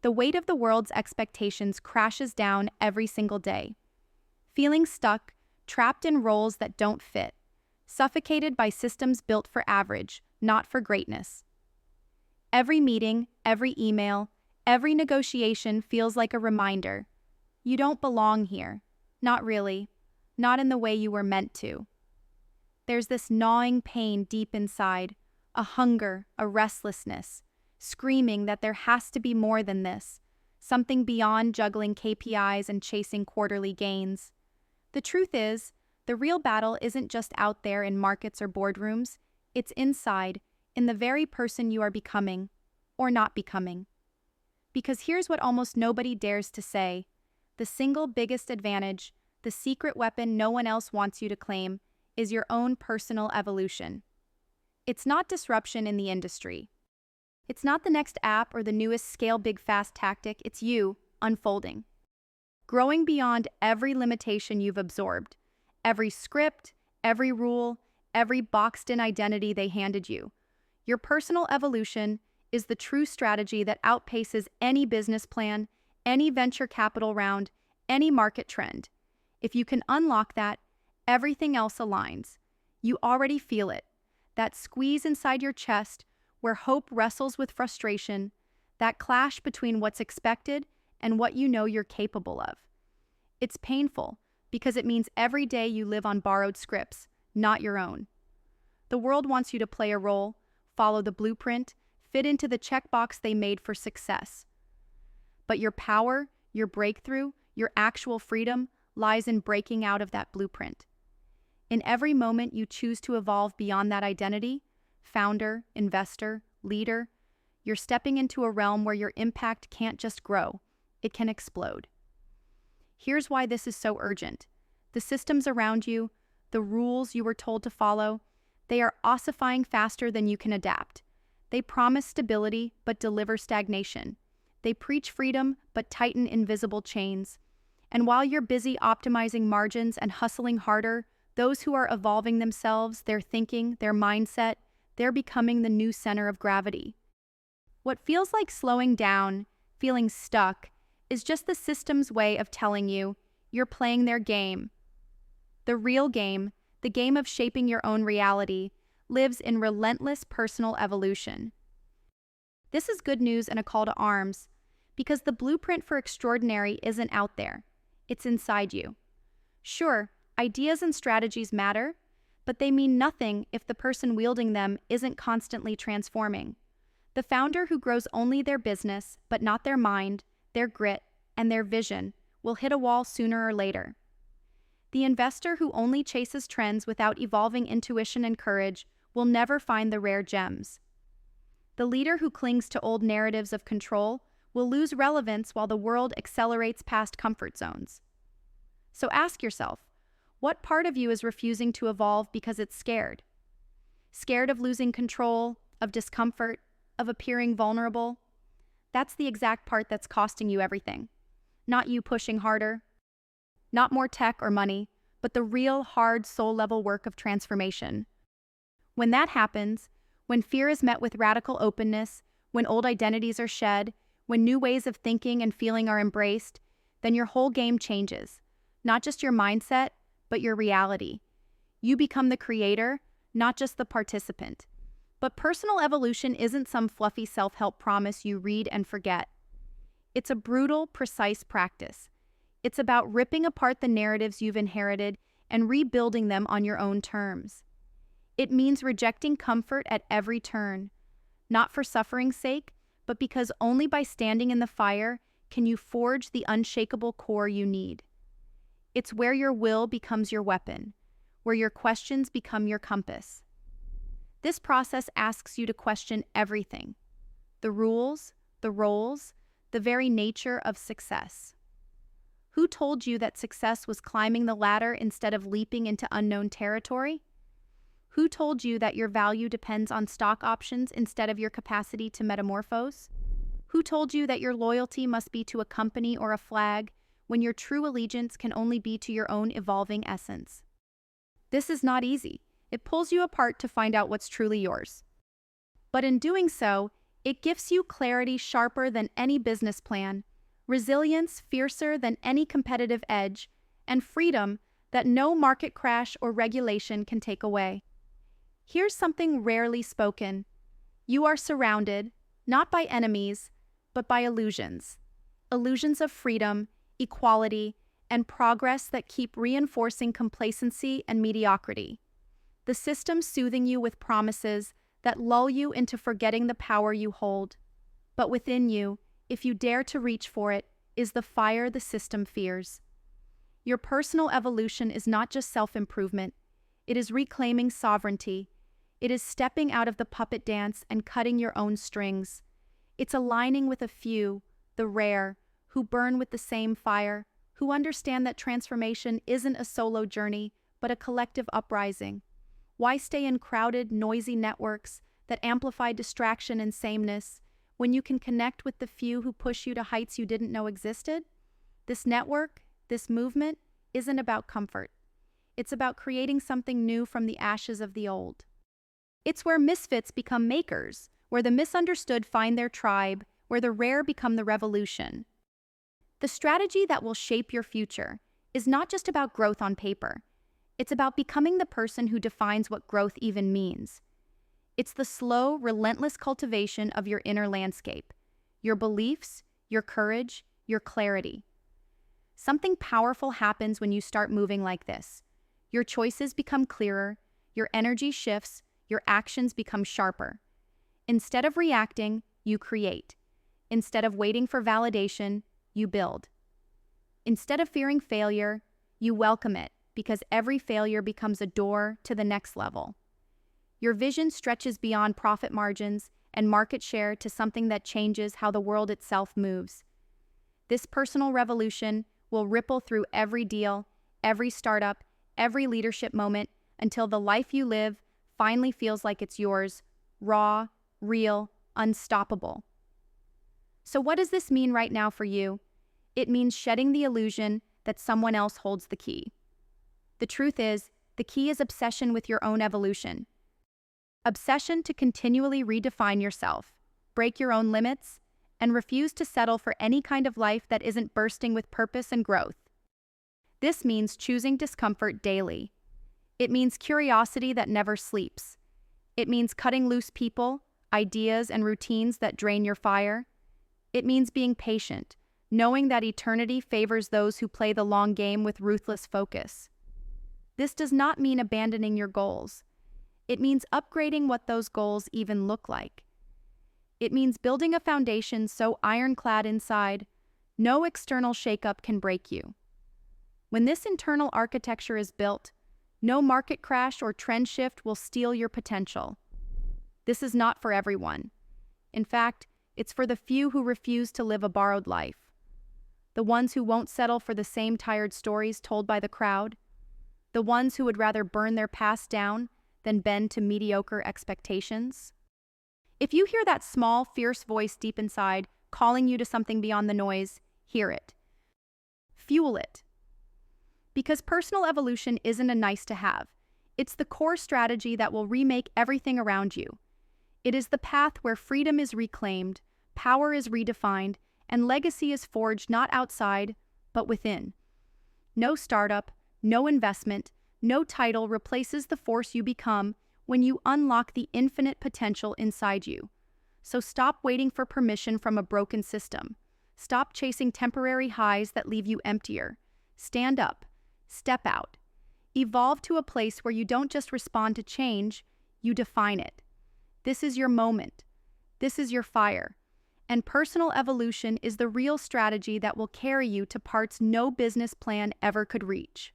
the weight of the world's expectations crashes down every single day. Feeling stuck, trapped in roles that don't fit, suffocated by systems built for average, not for greatness. Every meeting, every email, every negotiation feels like a reminder. You don't belong here. Not really. Not in the way you were meant to. There's this gnawing pain deep inside, a hunger, a restlessness, screaming that there has to be more than this, something beyond juggling KPIs and chasing quarterly gains. The truth is, the real battle isn't just out there in markets or boardrooms, it's inside, in the very person you are becoming, or not becoming. Because here's what almost nobody dares to say: the single biggest advantage, the secret weapon no one else wants you to claim, is your own personal evolution. It's not disruption in the industry. It's not the next app or the newest scale big fast tactic, it's you, unfolding. Growing beyond every limitation you've absorbed, every script, every rule, every boxed-in identity they handed you. Your personal evolution is the true strategy that outpaces any business plan, any venture capital round, any market trend. If you can unlock that, everything else aligns. You already feel it. That squeeze inside your chest where hope wrestles with frustration, that clash between what's expected and what you know you're capable of. It's painful because it means every day you live on borrowed scripts, not your own. The world wants you to play a role, follow the blueprint, fit into the checkbox they made for success. But your power, your breakthrough, your actual freedom lies in breaking out of that blueprint. In every moment you choose to evolve beyond that identity, founder, investor, leader, you're stepping into a realm where your impact can't just grow, it can explode. Here's why this is so urgent. The systems around you, the rules you were told to follow, they are ossifying faster than you can adapt. They promise stability but deliver stagnation. They preach freedom but tighten invisible chains. And while you're busy optimizing margins and hustling harder, those who are evolving themselves, their thinking, their mindset, they're becoming the new center of gravity. What feels like slowing down, feeling stuck, is just the system's way of telling you you're playing their game. The real game, the game of shaping your own reality, lives in relentless personal evolution. This is good news and a call to arms, because the blueprint for extraordinary isn't out there. It's inside you. Sure, ideas and strategies matter, but they mean nothing if the person wielding them isn't constantly transforming. The founder who grows only their business, but not their mind, their grit, and their vision, will hit a wall sooner or later. The investor who only chases trends without evolving intuition and courage will never find the rare gems. The leader who clings to old narratives of control will lose relevance while the world accelerates past comfort zones. So ask yourself, what part of you is refusing to evolve because it's scared? Scared of losing control, of discomfort, of appearing vulnerable? That's the exact part that's costing you everything. Not you pushing harder, not more tech or money, but the real, hard, soul-level work of transformation. When that happens, when fear is met with radical openness, when old identities are shed, when new ways of thinking and feeling are embraced, then your whole game changes. Not just your mindset, but your reality. You become the creator, not just the participant. But personal evolution isn't some fluffy self-help promise you read and forget. It's a brutal, precise practice. It's about ripping apart the narratives you've inherited and rebuilding them on your own terms. It means rejecting comfort at every turn, not for suffering's sake, but because only by standing in the fire can you forge the unshakable core you need. It's where your will becomes your weapon, where your questions become your compass. This process asks you to question everything: the rules, the roles, the very nature of success. Who told you that success was climbing the ladder instead of leaping into unknown territory? Who told you that your value depends on stock options instead of your capacity to metamorphose? Who told you that your loyalty must be to a company or a flag when your true allegiance can only be to your own evolving essence? This is not easy. It pulls you apart to find out what's truly yours. But in doing so, It gifts you clarity sharper than any business plan, resilience fiercer than any competitive edge, and freedom that no market crash or regulation can take away. Here's something rarely spoken. You are surrounded, not by enemies, but by illusions. Illusions of freedom, equality, and progress that keep reinforcing complacency and mediocrity. The system soothing you with promises that lull you into forgetting the power you hold. But within you, if you dare to reach for it, is the fire the system fears. Your personal evolution is not just self-improvement. It is reclaiming sovereignty. It is stepping out of the puppet dance and cutting your own strings. It's aligning with a few, the rare, who burn with the same fire, who understand that transformation isn't a solo journey, but a collective uprising. Why stay in crowded, noisy networks that amplify distraction and sameness when you can connect with the few who push you to heights you didn't know existed? This network, this movement, isn't about comfort. It's about creating something new from the ashes of the old. It's where misfits become makers, where the misunderstood find their tribe, where the rare become the revolution. The strategy that will shape your future is not just about growth on paper. It's about becoming the person who defines what growth even means. It's the slow, relentless cultivation of your inner landscape, your beliefs, your courage, your clarity. Something powerful happens when you start moving like this. Your choices become clearer, your energy shifts, your actions become sharper. Instead of reacting, you create. Instead of waiting for validation, you build. Instead of fearing failure, you welcome it, because every failure becomes a door to the next level. Your vision stretches beyond profit margins and market share to something that changes how the world itself moves. This personal revolution will ripple through every deal, every startup, every leadership moment, until the life you live finally feels like it's yours, raw, real, unstoppable. So what does this mean right now for you? It means shedding the illusion that someone else holds the key. The truth is, the key is obsession with your own evolution. Obsession to continually redefine yourself, break your own limits, and refuse to settle for any kind of life that isn't bursting with purpose and growth. This means choosing discomfort daily. It means curiosity that never sleeps. It means cutting loose people, ideas, and routines that drain your fire. It means being patient, knowing that eternity favors those who play the long game with ruthless focus. This does not mean abandoning your goals. It means upgrading what those goals even look like. It means building a foundation so ironclad inside, no external shakeup can break you. When this internal architecture is built, no market crash or trend shift will steal your potential. This is not for everyone. In fact, it's for the few who refuse to live a borrowed life. The ones who won't settle for the same tired stories told by the crowd. The ones who would rather burn their past down than bend to mediocre expectations. If you hear that small, fierce voice deep inside calling you to something beyond the noise, hear it. Fuel it. Because personal evolution isn't a nice to have. It's the core strategy that will remake everything around you. It is the path where freedom is reclaimed, power is redefined, and legacy is forged not outside, but within. No startup, no investment, no title replaces the force you become when you unlock the infinite potential inside you. So stop waiting for permission from a broken system. Stop chasing temporary highs that leave you emptier. Stand up. Step out. Evolve to a place where you don't just respond to change, you define it. This is your moment. This is your fire. And personal evolution is the real strategy that will carry you to parts no business plan ever could reach.